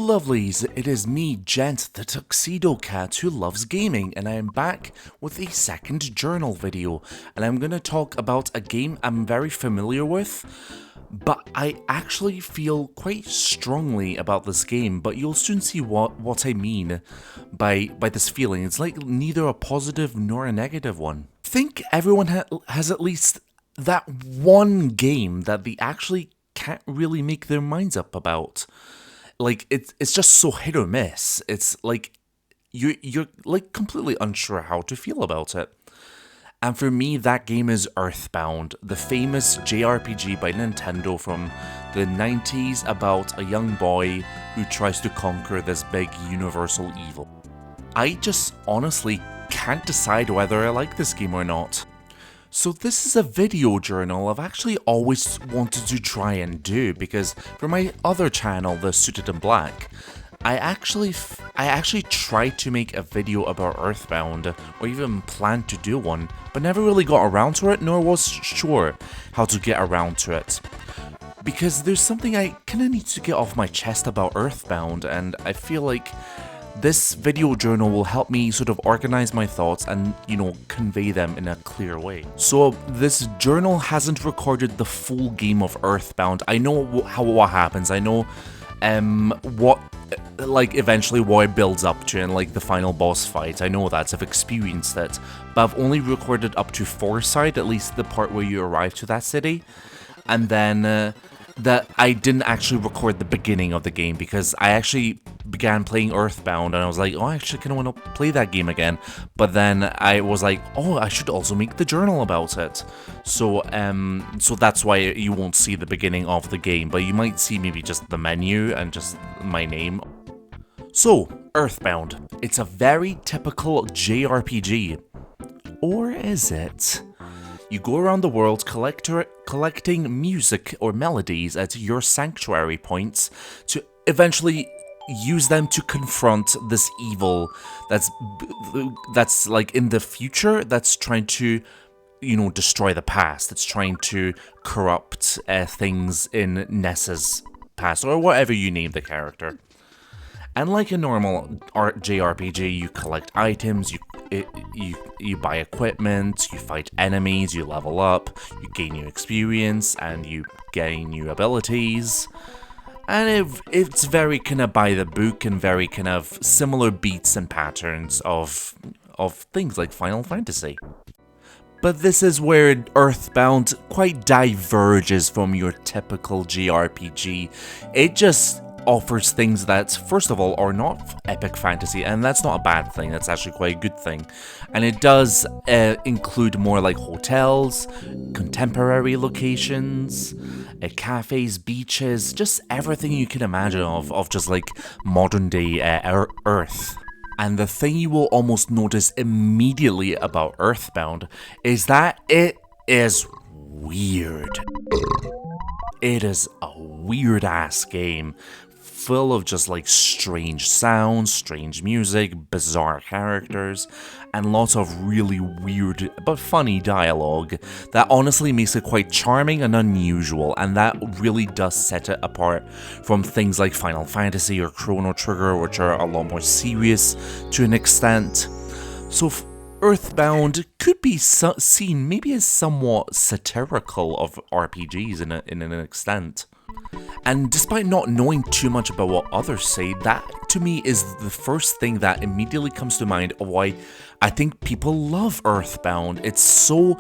lovelies, it is me, Gent, the tuxedo cat who loves gaming, and I am back with a second journal video, and I'm gonna talk about a game I'm very familiar with, but I actually feel quite strongly about this game, but you'll soon see what I mean by this feeling. It's like neither a positive nor a negative one. I think everyone has at least that one game that they actually can't really make their minds up about. Like, it's just so hit or miss. It's like you're like completely unsure how to feel about it. And for me, that game is Earthbound, the famous JRPG by Nintendo from the 90s about a young boy who tries to conquer this big universal evil. I just honestly can't decide whether I like this game or not. So this is a video journal I've actually always wanted to try and do, because for my other channel, The Suited in Black, I actually tried to make a video about Earthbound, or even planned to do one, but never really got around to it, nor was sure how to get around to it. Because there's something I kinda need to get off my chest about Earthbound, and I feel like this video journal will help me sort of organize my thoughts and, convey them in a clear way. So this journal hasn't recorded the full game of Earthbound. I know what happens. I know eventually what it builds up to in like the final boss fight. I know that, I've experienced it, but I've only recorded up to Foresight, at least the part where you arrive to that city, and then that I didn't actually record the beginning of the game because I actually began playing Earthbound and I was like, oh, I actually kind of want to play that game again. But then I was like, oh, I should also make the journal about it. So that's why you won't see the beginning of the game, but you might see maybe just the menu and just my name. So, Earthbound. It's a very typical JRPG. Or is it? You go around the world collecting music or melodies at your sanctuary points to eventually use them to confront this evil that's like in the future, that's trying to, destroy the past, that's trying to corrupt things in Ness's past, or whatever you name the character. And like a normal JRPG, you collect items, you buy equipment, you fight enemies, you level up, you gain new experience, and you gain new abilities. And it's very kind of by the book and very kind of similar beats and patterns of things like Final Fantasy. But this is where Earthbound quite diverges from your typical JRPG. It just offers things that, first of all, are not epic fantasy, and that's not a bad thing, that's actually quite a good thing. And it does include more like hotels, contemporary locations, cafes, beaches, just everything you can imagine of just like modern day Earth. And the thing you will almost notice immediately about Earthbound is that it is weird. It is a weird ass game, full of just like strange sounds, strange music, bizarre characters, and lots of really weird but funny dialogue that honestly makes it quite charming and unusual, and that really does set it apart from things like Final Fantasy or Chrono Trigger, which are a lot more serious to an extent. So Earthbound could be seen maybe as somewhat satirical of RPGs in an extent. And despite not knowing too much about what others say, that to me is the first thing that immediately comes to mind of why I think people love Earthbound. It's so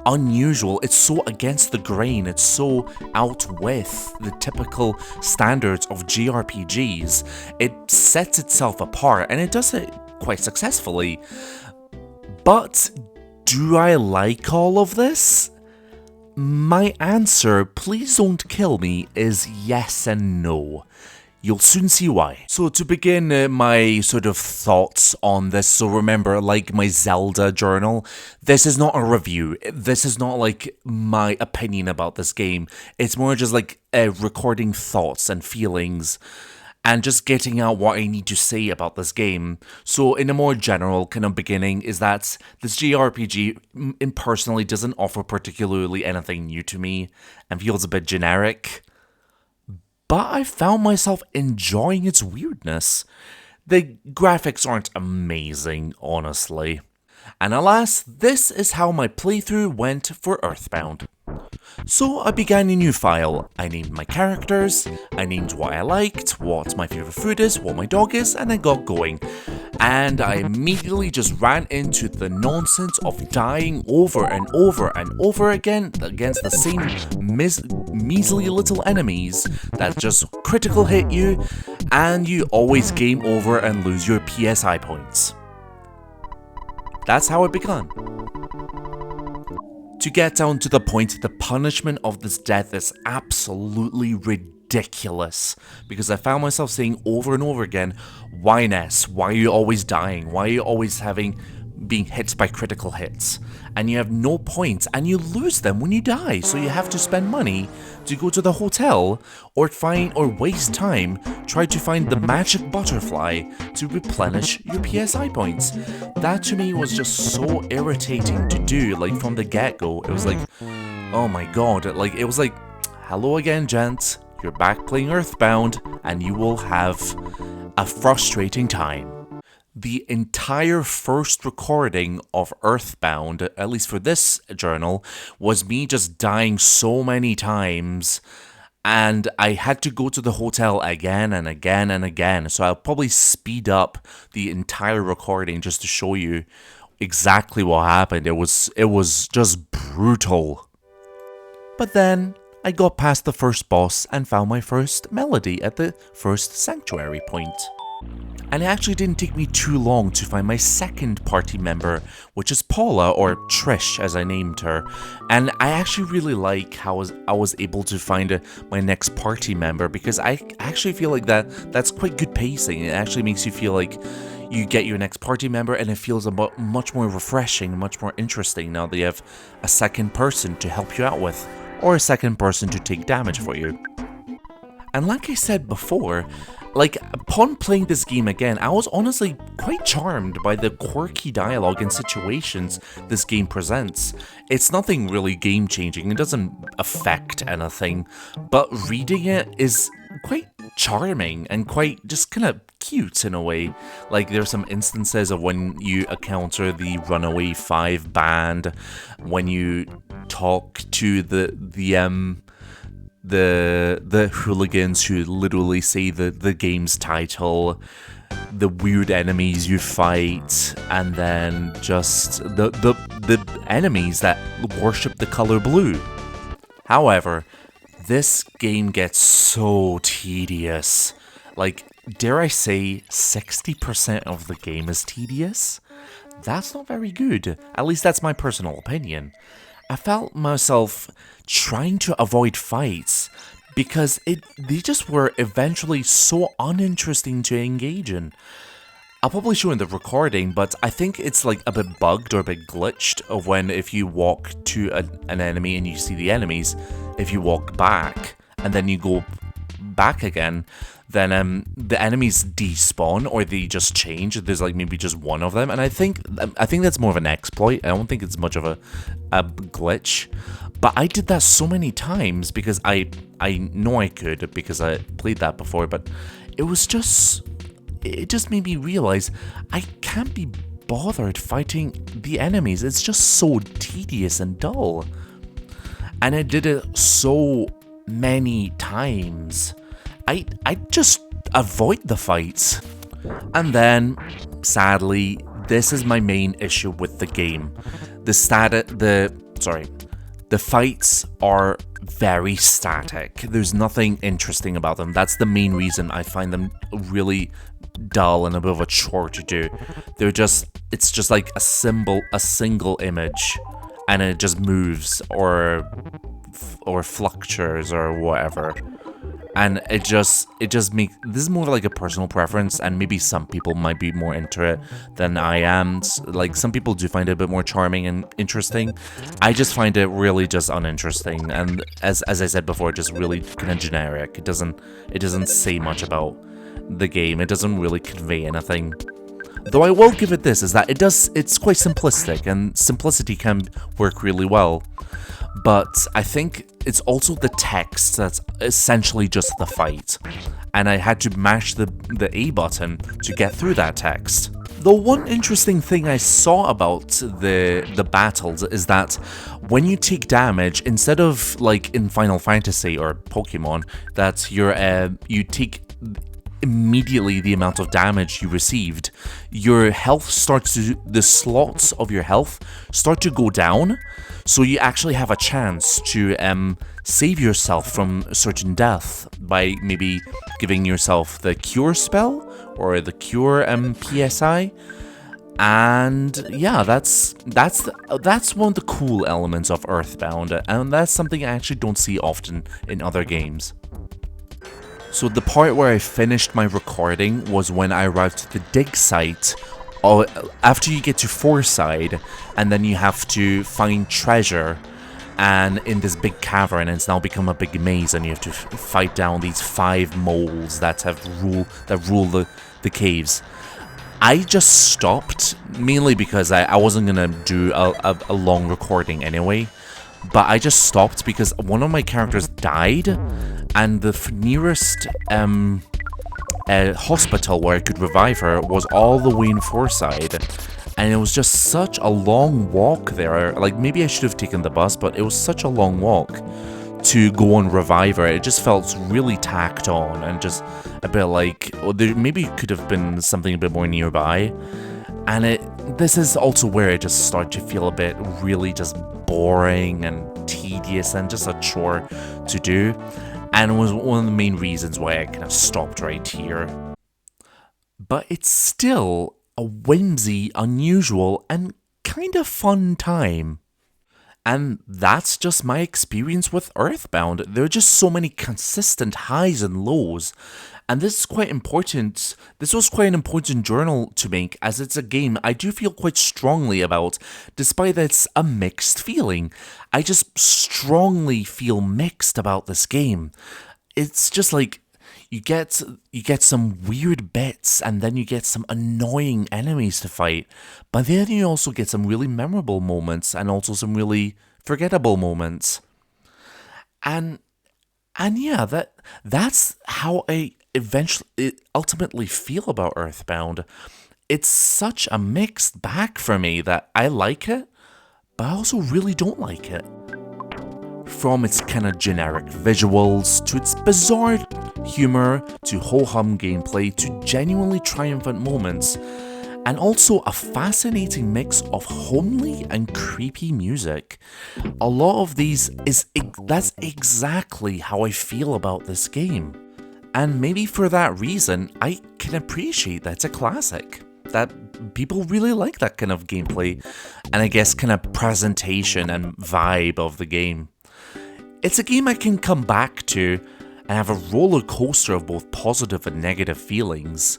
unusual, it's so against the grain, it's so out with the typical standards of JRPGs. It sets itself apart, and it does it quite successfully. But do I like all of this? My answer, please don't kill me, is yes and no. You'll soon see why. So to begin my sort of thoughts on this, so remember, like my Zelda journal, this is not a review. This is not like my opinion about this game. It's more just like recording thoughts and feelings, and just getting out what I need to say about this game. So in a more general kind of beginning is that this JRPG personally doesn't offer particularly anything new to me and feels a bit generic. but I found myself enjoying its weirdness. The graphics aren't amazing, honestly. And alas, this is how my playthrough went for Earthbound. So I began a new file. I named my characters, I named what I liked, what my favourite food is, what my dog is, and I got going. And I immediately just ran into the nonsense of dying over and over and over again against the same measly little enemies that just critical hit you, and you always game over and lose your PSI points. That's how it began. To get down to the point, the punishment of this death is absolutely ridiculous, because I found myself saying over and over again, why Ness? Why are you always dying? Why are you always being hit by critical hits? And you have no points, and you lose them when you die, so you have to spend money to go to the hotel, or waste time trying to find the magic butterfly to replenish your PSI points. That to me was just so irritating to do, like from the get-go. It was like, oh my god, like it was like, hello again, Gent, you're back playing Earthbound, and you will have a frustrating time. The entire first recording of Earthbound, at least for this journal, was me just dying so many times, and I had to go to the hotel again and again and again, so I'll probably speed up the entire recording just to show you exactly what happened. It was just brutal. But then I got past the first boss and found my first melody at the first sanctuary point. And it actually didn't take me too long to find my second party member, which is Paula, or Trish as I named her. And I actually really like how I was able to find my next party member, because I actually feel like that's quite good pacing. It actually makes you feel like you get your next party member, and it feels much more refreshing, much more interesting now that you have a second person to help you out with, or a second person to take damage for you. And like I said before, like, upon playing this game again, I was honestly quite charmed by the quirky dialogue and situations this game presents. It's nothing really game-changing, it doesn't affect anything, but reading it is quite charming and quite just kind of cute in a way. Like, there's some instances of when you encounter the Runaway 5 band, when you talk to the hooligans who literally say the game's title, the weird enemies you fight, and then just the enemies that worship the color blue. However, this game gets so tedious. Like, dare I say 60% of the game is tedious? That's not very good. At least that's my personal opinion. I felt myself trying to avoid fights because they just were eventually so uninteresting to engage in. I'll probably show in the recording, but I think it's like a bit bugged or a bit glitched of when if you walk to an enemy and you see the enemies, if you walk back and then you go back again, then the enemies despawn or they just change. There's like maybe just one of them, and I think that's more of an exploit. I don't think it's much of a glitch. But I did that so many times because I know I could because I played that before, but it just made me realize I can't be bothered fighting the enemies. It's just so tedious and dull. And I did it so many times. I just avoid the fights. And then, sadly, this is my main issue with the game. The fights are very static. There's nothing interesting about them. That's the main reason I find them really dull and a bit of a chore to do. It's just like a single image, and it just moves or fluctuates or whatever. And it just makes, this is more like a personal preference, and maybe some people might be more into it than I am. Like, some people do find it a bit more charming and interesting. I just find it really just uninteresting, and as I said before, just really kind of generic. It doesn't say much about the game. It doesn't really convey anything. Though I will give it this, is that it's quite simplistic, and simplicity can work really well. but I think it's also the text that's essentially just the fight, and I had to mash the A button to get through that text. The one interesting thing I saw about the battles is that when you take damage, instead of like in Final Fantasy or Pokemon, that you take immediately the amount of damage you received, your health starts to, the slots of your health start to go down, so you actually have a chance to save yourself from certain death by maybe giving yourself the cure spell or the cure PSI. And yeah, that's one of the cool elements of Earthbound, and that's something I actually don't see often in other games. So the part where I finished my recording was when I arrived to the dig site. After you get to Fourside, and then you have to find treasure, and in this big cavern, and it's now become a big maze, and you have to fight down these 5 moles that rule the caves. I just stopped, mainly because I wasn't gonna do a long recording anyway, but I just stopped because one of my characters died, and the nearest hospital where I could revive her was all the way in Fourside, and it was just such a long walk there. Like, maybe I should have taken the bus, but it was such a long walk to go and revive her. It just felt really tacked on, and just a bit like, there maybe could have been something a bit more nearby. And this is also where it just started to feel a bit really just boring and tedious and just a chore to do. And it was one of the main reasons why I kind of stopped right here. But it's still a whimsy, unusual, and kind of fun time. And that's just my experience with Earthbound. There are just so many consistent highs and lows. And this is quite important. This was quite an important journal to make, as it's a game I do feel quite strongly about, despite that it's a mixed feeling. I just strongly feel mixed about this game. It's just like, you get some weird bits, and then you get some annoying enemies to fight, but then you also get some really memorable moments, and also some really forgettable moments. And yeah, that's how I ultimately feel about Earthbound. It's such a mixed bag for me that I like it, but I also really don't like it. From its kind of generic visuals, to its bizarre humor, to ho-hum gameplay, to genuinely triumphant moments, and also a fascinating mix of homely and creepy music. A lot of these that's exactly how I feel about this game. And maybe for that reason, I can appreciate that it's a classic. That people really like that kind of gameplay, and I guess kind of presentation and vibe of the game. It's a game I can come back to and have a roller coaster of both positive and negative feelings.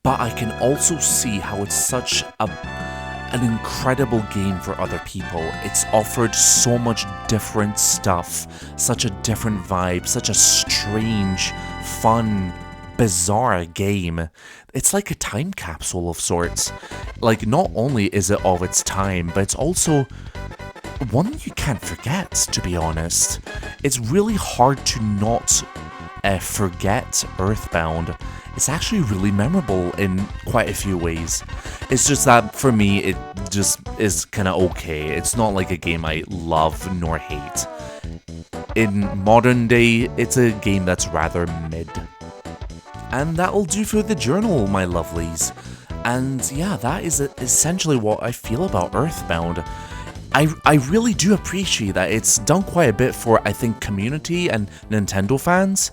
But I can also see how it's such an incredible game for other people. It's offered so much different stuff, such a different vibe, such a strange, fun, bizarre game. It's like a time capsule of sorts. Like, not only is it of its time, but it's also one you can't forget, to be honest. It's really hard to not forget Earthbound. It's actually really memorable in quite a few ways. It's just that, for me, it just is kind of okay. It's not like a game I love nor hate. In modern day, it's a game that's rather mid. And that'll do for the journal, my lovelies. And yeah, that is essentially what I feel about Earthbound. I really do appreciate that it's done quite a bit for, I think, community and Nintendo fans,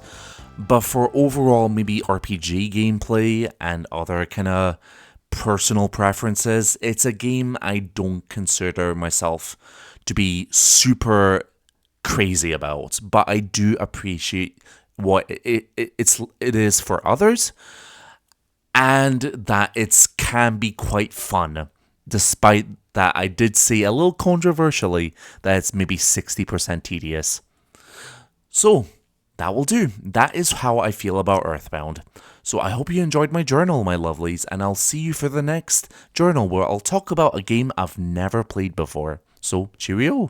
but for overall maybe RPG gameplay and other kind of personal preferences, it's a game I don't consider myself to be super crazy about, but I do appreciate what it is for others, and that it can be quite fun, despite that I did say a little controversially that it's maybe 60% tedious. So, that will do. That is how I feel about Earthbound. So I hope you enjoyed my journal, my lovelies, and I'll see you for the next journal where I'll talk about a game I've never played before. So, cheerio!